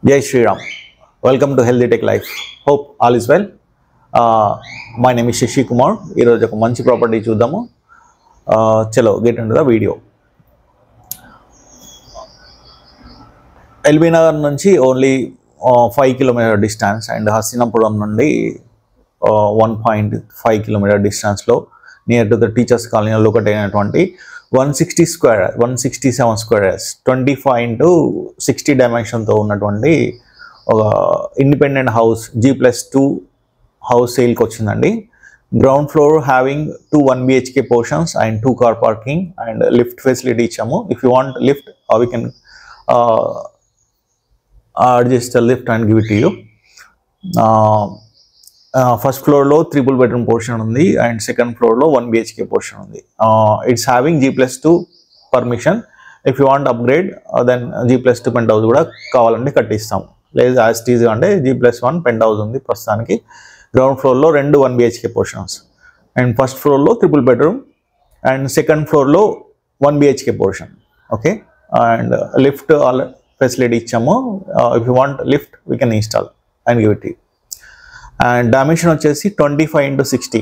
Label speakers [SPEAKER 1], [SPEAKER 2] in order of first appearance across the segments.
[SPEAKER 1] Jai Shri Ram. Welcome to Healthy Tech Life. Hope all is well. My name is Shashi Kumar. ఈరోజు ఒక మంచి property చూద్దాము. చలో get into the video. LB Nagar నుంచి only 5 kilometre distance and Hastinapuram నుండి 1.5 kilometre డిస్టెన్స్లో near to the teachers కాలనీలో locate అయినటువంటి 167 స్క్వేర్ 25x60 డైమెన్షన్తో ఉన్నటువంటి ఒక ఇండిపెండెంట్ హౌస్ G+2 హౌస్ సేల్కి వచ్చిందండి. Ground floor having 2 1 BHK portions and 2 car parking and lift facility ఇచ్చాము. If you want lift we can adjust the lift and give it to you. First floor lo 3 bedroom portion undi and second floor lo 1 BHK portion undi. It's having G+2 permission. If you want upgrade then G+2 penthouse kuda kavalante kattistam. లేదు as it is ante G+1 penthouse undi prastaniki. Ground floor lo 2 1 BHK portions and first floor lo 3 bedroom and second floor lo 1 BHK portion. Okay, and lift all facility ఇచ్చాము. If you want lift we can install and give it to you. And dimension వచ్చేసి 25x60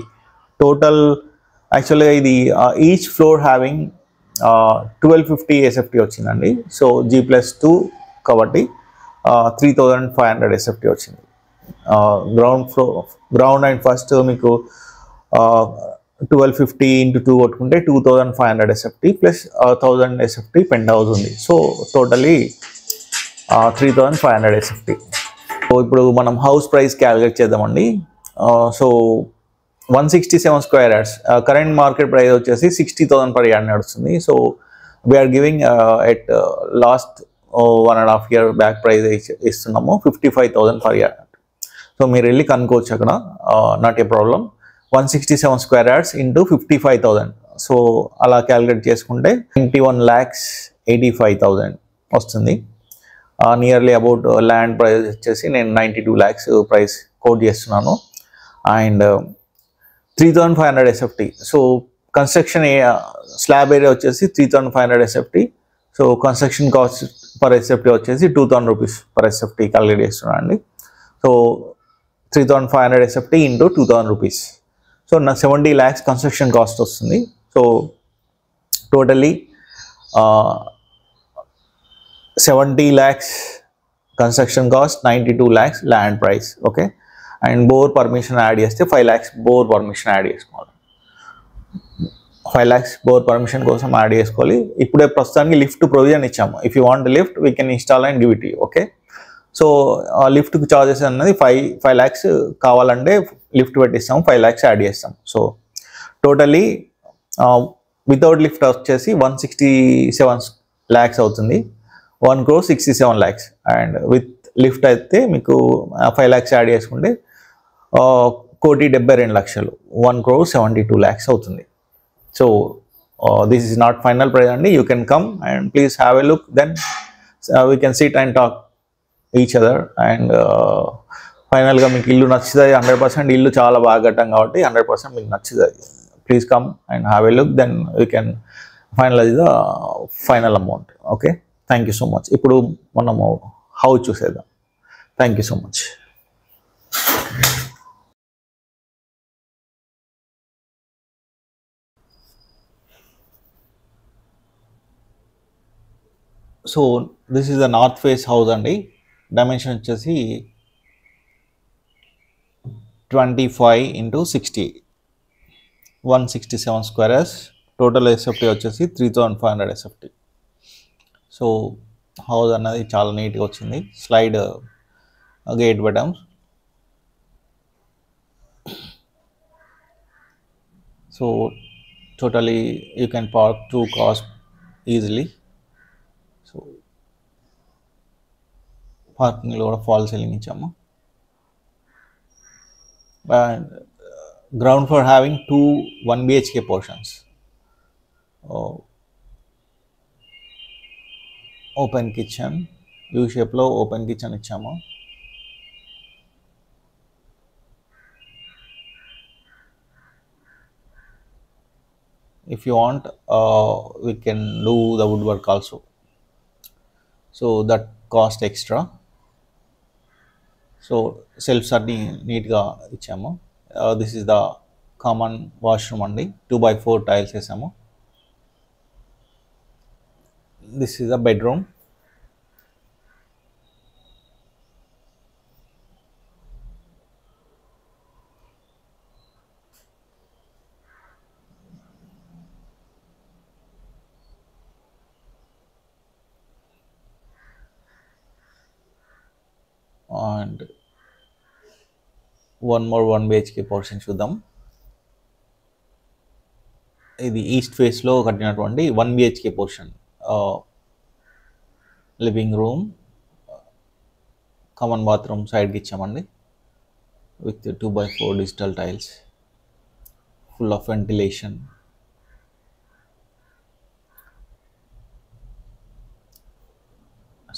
[SPEAKER 1] total. Actually ఇది each floor having 1250 SFT వచ్చిందండి. So G+2 కాబట్టి 3500 SFT వచ్చింది. Ground and first మీకు 1250 into 2 కొట్టుకుంటే 2500 SFT plus 1000 SFT penthouse ఉంది. So totally 3500 SFT. So ఇప్పుడు మనం హౌస్ ప్రైస్ క్యాలిక్యులేట్ చేద్దామండి. So 167 square yards current market price వచ్చేసి 60,000 per yard నడుస్తుంది. So we're giving at last 1.5 year back price ఇస్తున్నాము 55,000 per yard. So మీరు వెళ్ళి కనుక్కోవచ్చు అక్కడ, not a problem. 167 square yards into 55,000. So అలా క్యాలిక్యులేట్ చేసుకుంటే 21,85,000 వస్తుంది. నియర్లీ అబౌట్ ల్యాండ్ ప్రైస్ వచ్చేసి నేను 92 lakhs ప్రైస్ కోట్ చేస్తున్నాను and 3500 SFT. So construction slab area వచ్చేసి 3500 SFT. So construction cost per SFT వచ్చేసి 2000 rupees per SFT క్యాలిక్యులేట్ చేస్తున్నాను అండి. So 3500 SFT into 2000 rupees. So నాకు 70 lakhs కన్స్ట్రక్షన్ కాస్ట్ వస్తుంది. So totally 70 lakhs construction cost, 92 lakhs land price. Okay, and bore permission add చేస్తే 5 lakhs bore permission add చేసుకోవాలి. 5 lakhs bore permission కోసం add చేసుకోవాలి. ఇప్పుడే ప్రస్తుతానికి లిఫ్ట్ ప్రొవిజన్ ఇచ్చాము. If you want lift we can install and give it you. Okay, so లిఫ్ట్కి charges అన్నది 5 lakhs కావాలంటే లిఫ్ట్ పెట్టిస్తాము, 5 lakhs యాడ్ చేస్తాం. సో టోటలీ వితౌట్ లిఫ్ట్ వచ్చేసి 167 lakhs అవుతుంది. 1,67 lakhs అండ్ విత్ లిఫ్ట్ అయితే మీకు 5 lakhs యాడ్ చేసుకుంటే 1,72,00,000 1,72 lakhs అవుతుంది. So this is not final price అండి. You can come and please have a look, then we can sit and talk each other. And ఫైనల్గా మీకు ఇల్లు నచ్చుతుంది 100%. ఇల్లు చాలా బాగా కట్టాం కాబట్టి 100% మీకు నచ్చుతుంది. Please come and have a look, then we can finalise the final amount. Okay, thank you so much. ఇప్పుడు మనము హౌస్ చూసేద్దాం. Thank you so much. So this is the north face house అండి. డైమెన్షన్ వచ్చేసి 25x60 167 square. Total SFT వచ్చేసి 3500 SFT. So house అన్నది చాలా నీట్గా వచ్చింది. స్లైడ్ గేట్ పెట్టాం. So totally you can park 2 cars easily. So పార్కింగ్లో కూడా ఫాల్ సీలింగ్ ఇచ్చాము. And ground floor having 2 1 BHK portions. Open kitchen, you షేప్లో ఓపెన్ కిచెన్ ఇచ్చాము. If you want we can do the woodwork also, so that cost extra. So shelves అన్ని నీట్గా ఇచ్చాము. This is the common washroom అండి. 2x4 tiles వేసాము. This is the bedroom. And one more 1 BHK portion చూద్దాం. ఇది east ఫేస్లో కట్టినటువంటి 1 BHK portion. Living room, common bathroom సైడ్కి ఇచ్చామండి with 2x4 digital tiles, full of ventilation.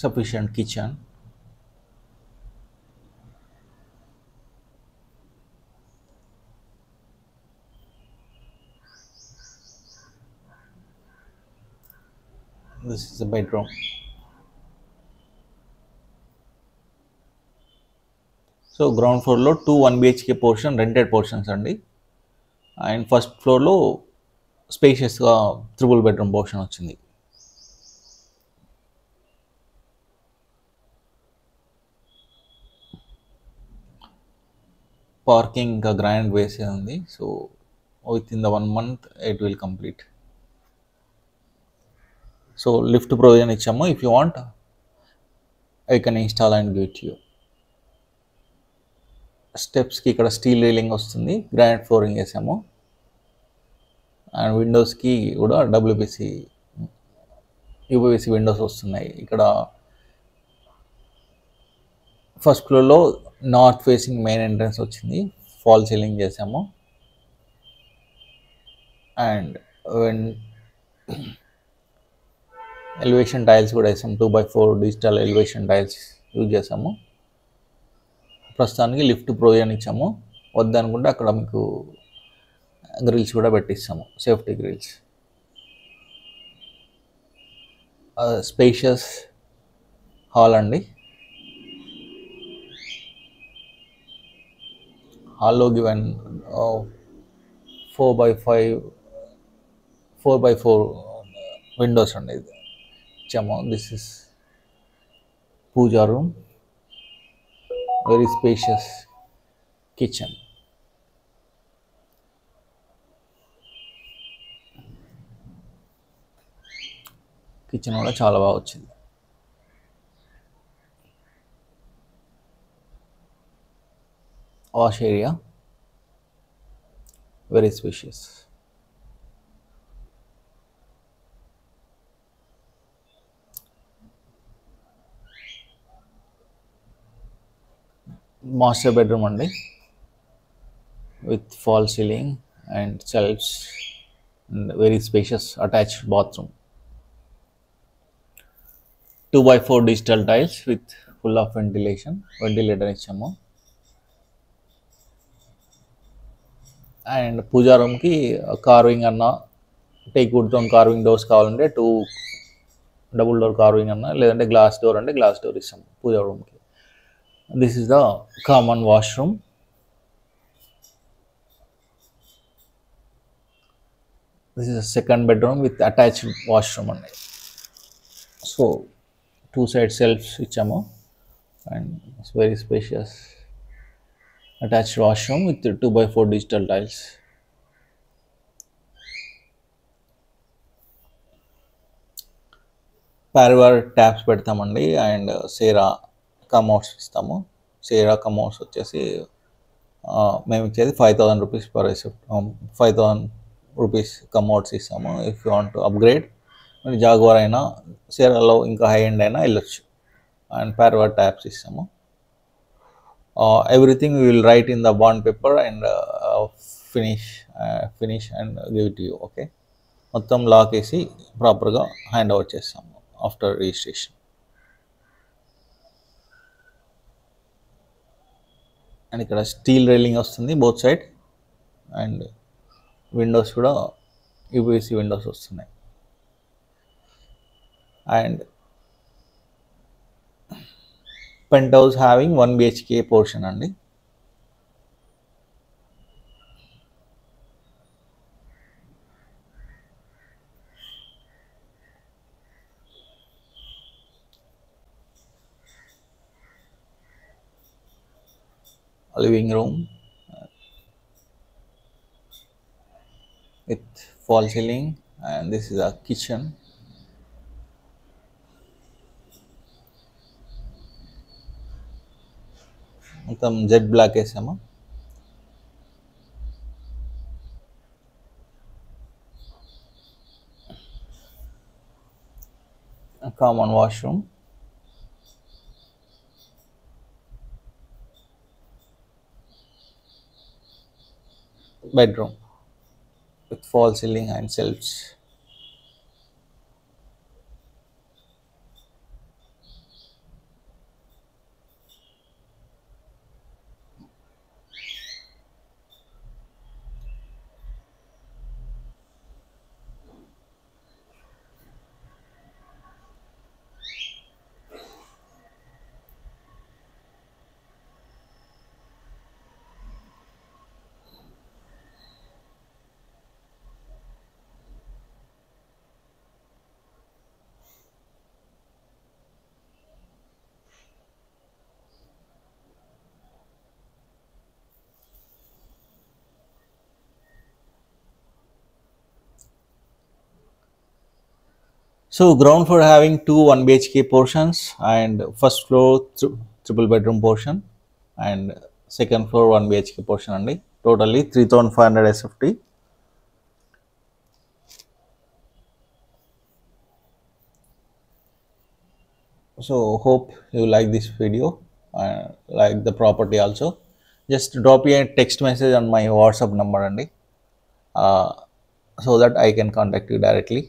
[SPEAKER 1] Sufficient kitchen. This is a bedroom. So ground ఫ్లోర్లో 2 1 BHK portion rented portions అండి. And first ఫ్లోర్లో స్పేషియస్గా 3 బెడ్రూమ్ పోర్షన్ వచ్చింది. పార్కింగ్ ఇంకా గ్రాండ్ వేసే ఉంది. So within the 1 month it will complete. So lift provision ఇచ్చాము. If you want I can install and give it you. స్టెప్స్కి ఇక్కడ స్టీల్ రైలింగ్ వస్తుంది, గ్రానైట్ ఫ్లోరింగ్ వేసాము. అండ్ విండోస్కి కూడా యూపీవీసీ విండోస్ వస్తున్నాయి. ఇక్కడ ఫస్ట్ ఫ్లోర్లో నార్త్ ఫేసింగ్ మెయిన్ ఎంట్రన్స్ వచ్చింది, ఫాల్ సీలింగ్ చేసాము. అండ్ ఎలివేషన్ టైల్స్ కూడా వేసాము, 2x4 digital elevation tiles use చేసాము. ప్రస్తుతానికి లిఫ్ట్ ప్రొవిజన్ ఇచ్చాము. వద్దనుకుంటే అక్కడ మీకు గ్రిల్స్ కూడా పెట్టిస్తాము, సేఫ్టీ గ్రిల్స్. స్పేషియస్ హాల్ అండి. హాల్లో గివెన్ 4x4 విండోస్ అండి ఇది ఇచ్చాము. This is puja room, very spacious kitchen. Kitchen కూడా చాలా బాగా వచ్చింది. Wash area very spacious. Master bedroom అండి with fall ceiling and shelfs and very spacious attached bathroom. 2x4 digital tiles with full of ventilator ఇచ్చాము. అండ్ పూజా రూమ్కి కార్వింగ్ అన్న, take వుడ్తో carving doors కావాలంటే 2 డబుల్ డోర్ కార్వింగ్ అన్న, లేదంటే గ్లాస్ డోర్ అంటే glass door ఇస్తాము పూజా రూమ్కి. This is the common washroom. This is the second bedroom with attached washroom అండి. సో 2 side సెల్ఫ్స్ ఇచ్చాము and it's very spacious attached washroom with 2x4 digital tiles. Parryware taps పెడతామండి and Cera commodes ఇస్తాము. Cera commodes వచ్చేసి మేము ఇచ్చేది 5,000 రూపీస్ పర్ 5,000 రూపీస్ కమోడ్స్ ఇస్తాము. If you want to upgrade Jaquar అయినా సేరాలో ఇంకా హై ఎండ్ అయినా వెళ్ళొచ్చు. అండ్ పారివార్ ట్యాప్స్ ఇస్తాము. Everything we will write in the bond paper and finish and give it you. Okay, మొత్తం లాక్ వేసి ప్రాపర్గా హ్యాండ్ ఓవర్ చేస్తాము ఆఫ్టర్ రిజిస్ట్రేషన్. అండ్ ఇక్కడ స్టీల్ రైలింగ్ వస్తుంది బోత్ సైడ్ అండ్ విండోస్ కూడా యూపీవీసీ విండోస్ వస్తున్నాయి. And penthouse having 1 BHK portion అండి. Living room with false ceiling, and this is a kitchen. మొత్తం జెడ్ బ్లాక్ వేసాము. Common washroom, bedroom with false ceiling and shelves. So ground floor having 2 1 BHK portions, and first floor triple bedroom portion, and second floor 1 BHK portion అండి. Totally 3500 SFT. So hope you like this video, like the property also. Just drop me a text message on my WhatsApp number అండి, so that I can contact you directly.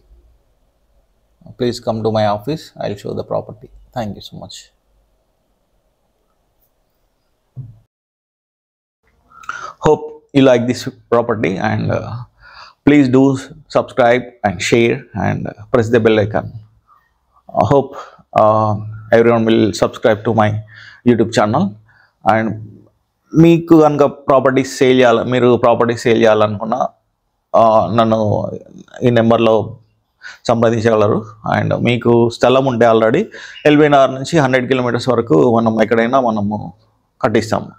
[SPEAKER 1] Please come to my office, I'll show the property. Thank you so much. Hope you like this property, and please do subscribe and share and press the bell icon. I hope everyone will subscribe to my YouTube channel. And మీకు కనుక properties sale చేయాలి, మీరు property sale చేయాలనుకున్నా నన్ను ఈ నెంబర్లో సంప్రదించగలరు. And మీకు స్థలం ఉంటే ఆల్రెడీ ఎల్బీనగర్ నుంచి 100 కిలోమీటర్స్ వరకు మనం ఎక్కడైనా మనము కట్టిస్తాము.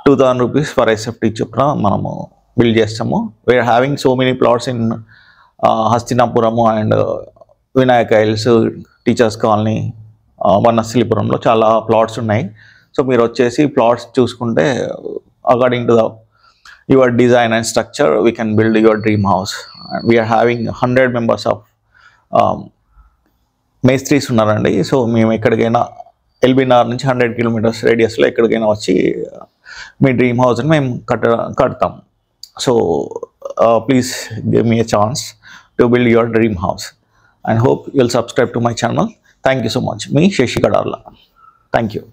[SPEAKER 1] 2000 రూపీస్ ఫర్ SFT చొప్పున మనము బిల్డ్ చేస్తాము. We're having so many plots in Hastinapuram and Vinayaka Hills, Teachers Colony, వనస్థలిపురంలో చాలా ప్లాట్స్ ఉన్నాయి. సో మీరు వచ్చేసి ప్లాట్స్ చూసుకుంటే according to the your design and structure we can build your dream house. We're having 100 members of మేస్త్రీస్ ఉన్నారండి. సో మేము ఎక్కడికైనా ఎల్బీనగర్ నుంచి 100 కిలోమీటర్స్ రేడియస్లో ఎక్కడికైనా వచ్చి మీ డ్రీమ్ హౌస్ని మేము కడతాం. So please give me a chance to build your dream house, and hope you'll subscribe to my channel. Thank you so much. Me, Shashi Kadarla. Thank you.